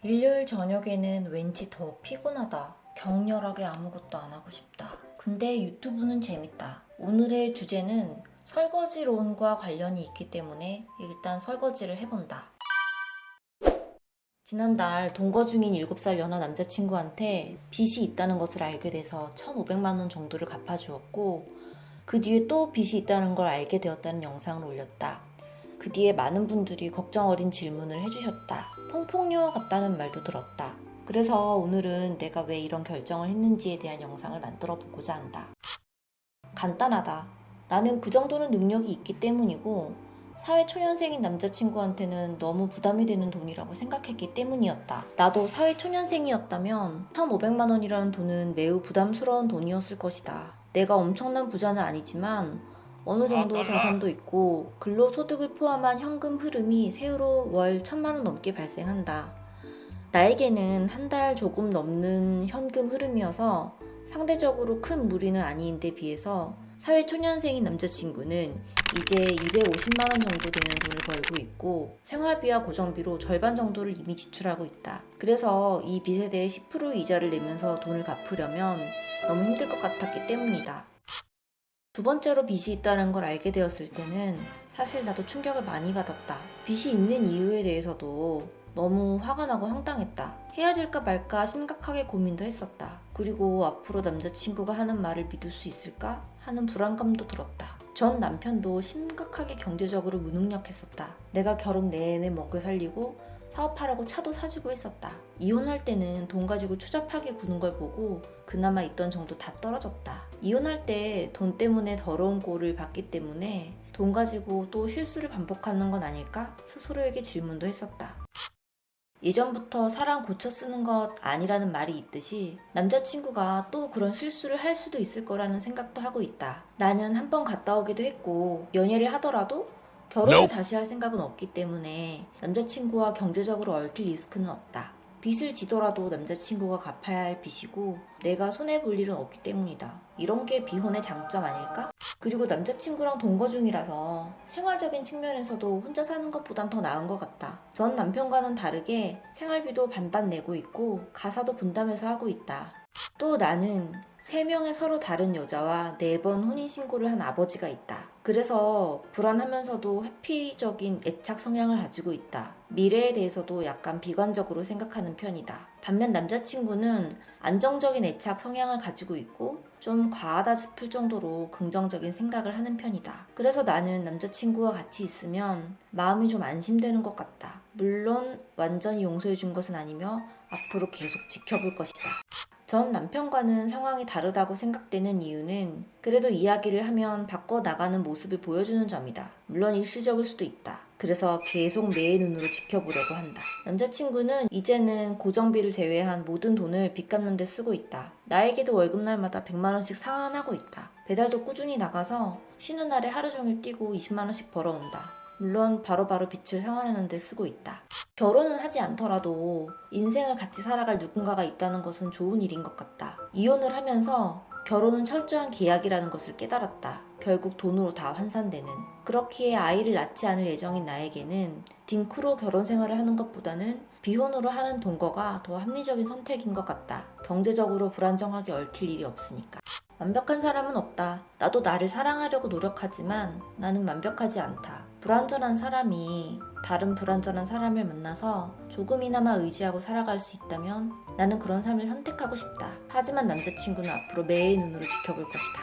일요일 저녁에는 왠지 더 피곤하다. 격렬하게 아무것도 안 하고 싶다. 근데 유튜브는 재밌다. 오늘의 주제는 설거지론과 관련이 있기 때문에 일단 설거지를 해본다. 지난달 동거 중인 7살 연하 남자친구한테 빚이 있다는 것을 알게 돼서 1,500만 원 정도를 갚아주었고, 그 뒤에 또 빚이 있다는 걸 알게 되었다는 영상을 올렸다. 그 뒤에 많은 분들이 걱정 어린 질문을 해주셨다. 통풍요 같다는 말도 들었다. 그래서 오늘은 내가 왜 이런 결정을 했는지에 대한 영상을 만들어 보고자 한다. 간단하다. 나는 그 정도는 능력이 있기 때문이고, 사회초년생인 남자친구한테는 너무 부담이 되는 돈이라고 생각했기 때문이었다. 나도 사회초년생이었다면 1,500만 원이라는 돈은 매우 부담스러운 돈이었을 것이다. 내가 엄청난 부자는 아니지만 어느 정도 자산도 있고 근로소득을 포함한 현금 흐름이 세후로 월 1,000만 원 넘게 발생한다. 나에게는 한 달 조금 넘는 현금 흐름이어서 상대적으로 큰 무리는 아닌데 비해서 사회초년생인 남자친구는 이제 250만 원 정도 되는 돈을 벌고 있고 생활비와 고정비로 절반 정도를 이미 지출하고 있다. 그래서 이 빚에 대해 10% 이자를 내면서 돈을 갚으려면 너무 힘들 것 같았기 때문이다. 두 번째로 빚이 있다는 걸 알게 되었을 때는 사실 나도 충격을 많이 받았다. 빚이 있는 이유에 대해서도 너무 화가 나고 황당했다. 헤어질까 말까 심각하게 고민도 했었다. 그리고 앞으로 남자친구가 하는 말을 믿을 수 있을까 하는 불안감도 들었다. 전 남편도 심각하게 경제적으로 무능력했었다. 내가 결혼 내내 먹여 살리고 사업하라고 차도 사주고 했었다. 이혼할 때는 돈 가지고 추잡하게 구는 걸 보고 그나마 있던 정도 다 떨어졌다. 이혼할 때 돈 때문에 더러운 꼴을 봤기 때문에 돈 가지고 또 실수를 반복하는 건 아닐까? 스스로에게 질문도 했었다. 예전부터 사람 고쳐 쓰는 것 아니라는 말이 있듯이 남자친구가 또 그런 실수를 할 수도 있을 거라는 생각도 하고 있다. 나는 한 번 갔다 오기도 했고 연애를 하더라도 결혼을 다시 할 생각은 없기 때문에 남자친구와 경제적으로 얽힐 리스크는 없다. 빚을 지더라도 남자친구가 갚아야 할 빚이고 내가 손해볼 일은 없기 때문이다. 이런 게 비혼의 장점 아닐까? 그리고 남자친구랑 동거 중이라서 생활적인 측면에서도 혼자 사는 것보단 더 나은 것 같다. 전 남편과는 다르게 생활비도 반반 내고 있고 가사도 분담해서 하고 있다. 또 나는 3명의 서로 다른 여자와 4번 혼인신고를 한 아버지가 있다. 그래서 불안하면서도 회피적인 애착 성향을 가지고 있다. 미래에 대해서도 약간 비관적으로 생각하는 편이다. 반면 남자친구는 안정적인 애착 성향을 가지고 있고 좀 과하다 싶을 정도로 긍정적인 생각을 하는 편이다. 그래서 나는 남자친구와 같이 있으면 마음이 좀 안심되는 것 같다. 물론 완전히 용서해준 것은 아니며 앞으로 계속 지켜볼 것이다. 전 남편과는 상황이 다르다고 생각되는 이유는 그래도 이야기를 하면 바꿔나가는 모습을 보여주는 점이다. 물론 일시적일 수도 있다. 그래서 계속 내 눈으로 지켜보려고 한다. 남자친구는 이제는 고정비를 제외한 모든 돈을 빚 갚는 데 쓰고 있다. 나에게도 월급날마다 100만 원씩 상환하고 있다. 배달도 꾸준히 나가서 쉬는 날에 하루 종일 뛰고 20만 원씩 벌어온다. 물론 바로바로 빚을 상환하는 데 쓰고 있다. 결혼은 하지 않더라도 인생을 같이 살아갈 누군가가 있다는 것은 좋은 일인 것 같다. 이혼을 하면서 결혼은 철저한 계약이라는 것을 깨달았다. 결국 돈으로 다 환산되는. 그렇기에 아이를 낳지 않을 예정인 나에게는 딩크로 결혼 생활을 하는 것보다는 비혼으로 하는 동거가 더 합리적인 선택인 것 같다. 경제적으로 불안정하게 얽힐 일이 없으니까. 완벽한 사람은 없다. 나도 나를 사랑하려고 노력하지만 나는 완벽하지 않다. 불완전한 사람이 다른 불완전한 사람을 만나서 조금이나마 의지하고 살아갈 수 있다면 나는 그런 삶을 선택하고 싶다. 하지만 남자친구는 앞으로 매의 눈으로 지켜볼 것이다.